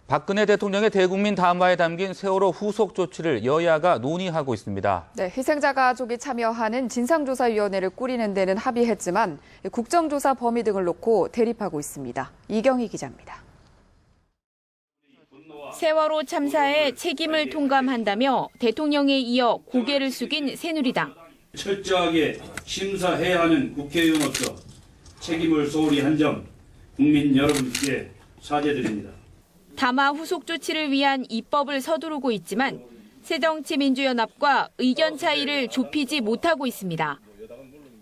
박근혜 대통령의 대국민 담화에 담긴 세월호 후속 조치를 여야가 논의하고 있습니다. 네, 희생자 가족이 참여하는 진상조사위원회를 꾸리는 데는 합의했지만 국정조사 범위 등을 놓고 대립하고 있습니다. 이경희 기자입니다. 세월호 참사의 책임을 통감한다며 대통령에 이어 고개를 숙인 새누리당. 철저하게 심사해야 하는 국회의원으로서 책임을 소홀히 한 점 국민 여러분께 사죄드립니다. 담화 후속 조치를 위한 입법을 서두르고 있지만 새정치민주연합과 의견 차이를 좁히지 못하고 있습니다.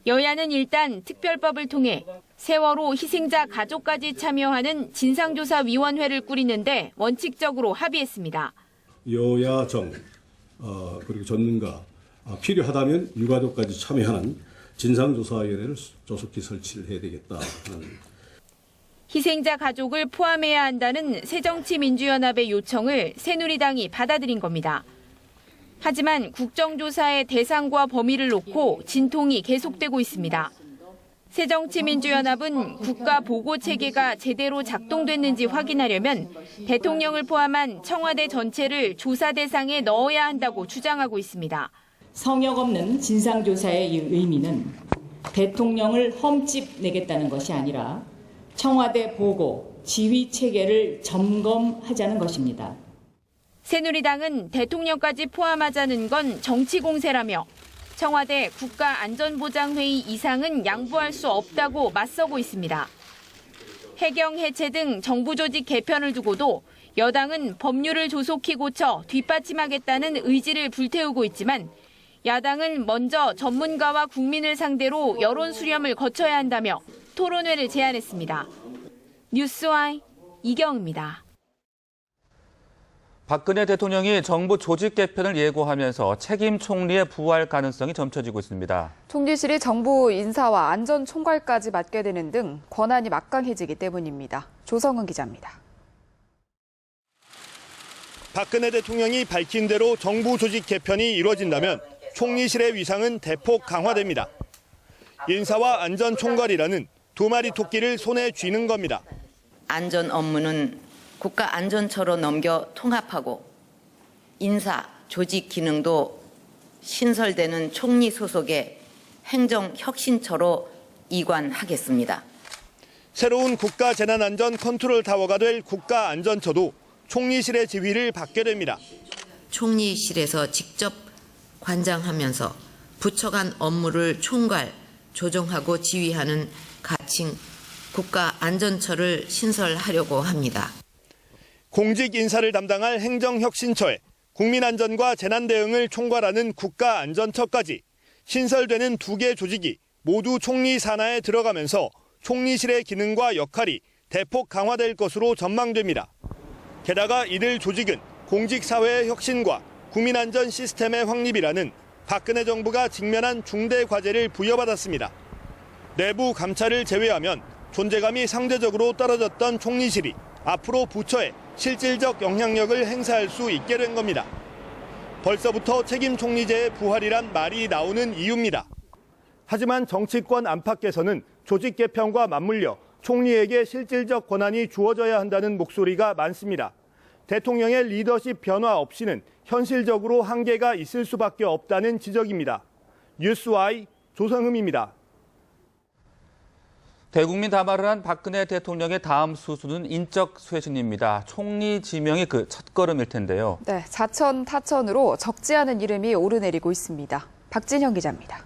여야는 일단 특별법을 통해 세월호 희생자 가족까지 참여하는 진상조사위원회를 꾸리는데 원칙적으로 합의했습니다. 여야 정 그리고 전문가 필요하다면 유가족까지 참여하는 진상조사위원회를 조속히 설치를 해야 되겠다 하는. 희생자 가족을 포함해야 한다는 새정치민주연합의 요청을 새누리당이 받아들인 겁니다. 하지만 국정조사의 대상과 범위를 놓고 진통이 계속되고 있습니다. 새정치민주연합은 국가보고체계가 제대로 작동됐는지 확인하려면 대통령을 포함한 청와대 전체를 조사 대상에 넣어야 한다고 주장하고 있습니다. 성역 없는 진상조사의 의미는 대통령을 험집 내겠다는 것이 아니라 청와대 보고, 지휘 체계를 점검하자는 것입니다. 새누리당은 대통령까지 포함하자는 건 정치 공세라며 청와대 국가안전보장회의 이상은 양보할 수 없다고 맞서고 있습니다. 해경 해체 등 정부 조직 개편을 두고도 여당은 법률을 조속히 고쳐 뒷받침하겠다는 의지를 불태우고 있지만 야당은 먼저 전문가와 국민을 상대로 여론 수렴을 거쳐야 한다며 토론회를 제안했습니다. 뉴스와이 이경입니다. 박근혜 대통령이 정부 조직 개편을 예고하면서 책임 총리의 부활 가능성이 점쳐지고 있습니다. 총리실이 정부 인사와 안전 총괄까지 맡게 되는 등 권한이 막강해지기 때문입니다. 조성은 기자입니다. 박근혜 대통령이 밝힌 대로 정부 조직 개편이 이루어진다면 총리실의 위상은 대폭 강화됩니다. 인사와 안전 총괄이라는 두 마리 토끼를 손에 쥐는 겁니다. 안전 업무는 국가안전처로 넘겨 통합하고 인사, 조직 기능도 신설되는 총리 소속의 행정혁신처로 이관하겠습니다. 새로운 국가재난안전 컨트롤타워가 될 국가안전처도 총리실의 지휘를 받게 됩니다. 총리실에서 직접 관장하면서 부처 간 업무를 총괄, 조정하고 지휘하는 가칭 국가안전처를 신설하려고 합니다. 공직 인사를 담당할 행정혁신처에 국민안전과 재난대응을 총괄하는 국가안전처까지 신설되는 두 개 조직이 모두 총리 산하에 들어가면서 총리실의 기능과 역할이 대폭 강화될 것으로 전망됩니다. 게다가 이들 조직은 공직사회의 혁신과 국민안전 시스템의 확립이라는 박근혜 정부가 직면한 중대 과제를 부여받았습니다. 내부 감찰을 제외하면 존재감이 상대적으로 떨어졌던 총리실이 앞으로 부처에 실질적 영향력을 행사할 수 있게 된 겁니다. 벌써부터 책임 총리제의 부활이란 말이 나오는 이유입니다. 하지만 정치권 안팎에서는 조직 개편과 맞물려 총리에게 실질적 권한이 주어져야 한다는 목소리가 많습니다. 대통령의 리더십 변화 없이는 현실적으로 한계가 있을 수밖에 없다는 지적입니다. 뉴스와이 조성흠입니다. 대국민 담화를 한 박근혜 대통령의 다음 수순은 인적 쇄신입니다. 총리 지명이 그 첫걸음일 텐데요. 네, 자천 타천으로 적지 않은 이름이 오르내리고 있습니다. 박진형 기자입니다.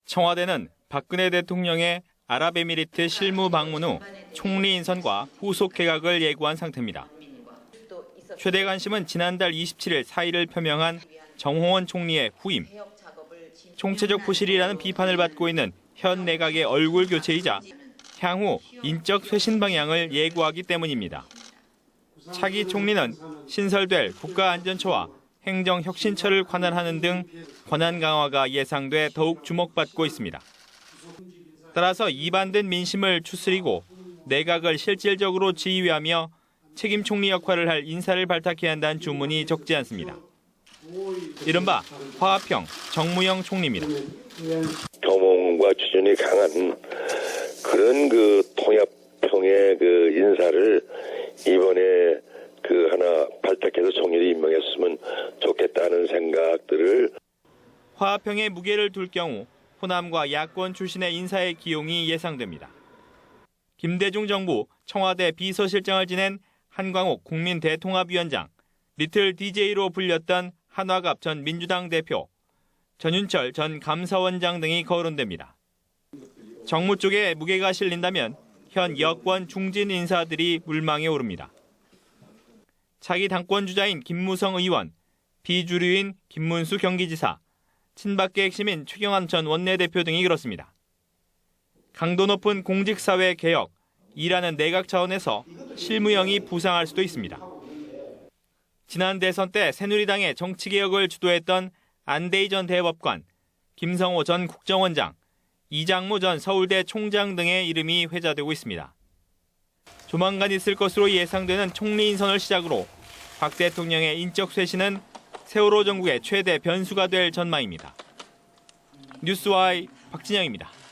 청와대는 박근혜 대통령의 아랍에미리트 실무 방문 후 총리 인선과 후속 개각을 예고한 상태입니다. 최대 관심은 지난달 27일 사의를 표명한 정홍원 총리의 후임. 총체적 부실이라는 비판을 받고 있는 현 내각의 얼굴 교체이자 향후 인적 쇄신 방향을 예고하기 때문입니다. 차기 총리는 신설될 국가안전처와 행정혁신처를 관할하는 등 권한 강화가 예상돼 더욱 주목받고 있습니다. 따라서 이반된 민심을 추스리고 내각을 실질적으로 지휘하며 책임 총리 역할을 할 인사를 발탁해야 한다는 주문이 적지 않습니다. 이른바 화합형 정무영 총리입니다. 교몽과 주전이 강한 그런 통합형의 인사를 이번에 그 하나 발탁해서 총리를 임명했으면 좋겠다는 생각들을 화합형의 무게를 둘 경우 호남과 야권 출신의 인사의 기용이 예상됩니다. 김대중 정부 청와대 비서실장을 지낸 한광욱 국민대통합위원장, 리틀 DJ로 불렸던 한화갑 전 민주당 대표, 전윤철 전 감사원장 등이 거론됩니다. 정무 쪽에 무게가 실린다면 현 여권 중진 인사들이 물망에 오릅니다. 차기 당권 주자인 김무성 의원, 비주류인 김문수 경기지사, 친박계 핵심인 최경환 전 원내대표 등이 그렇습니다. 강도 높은 공직사회 개혁, 일하는 내각 차원에서 실무형이 부상할 수도 있습니다. 지난 대선 때 새누리당의 정치개혁을 주도했던 안대희 전 대법관, 김성호 전 국정원장, 이장무 전 서울대 총장 등의 이름이 회자되고 있습니다. 조만간 있을 것으로 예상되는 총리 인선을 시작으로 박 대통령의 인적 쇄신은 세월호 정국의 최대 변수가 될 전망입니다. 뉴스와이 박진영입니다.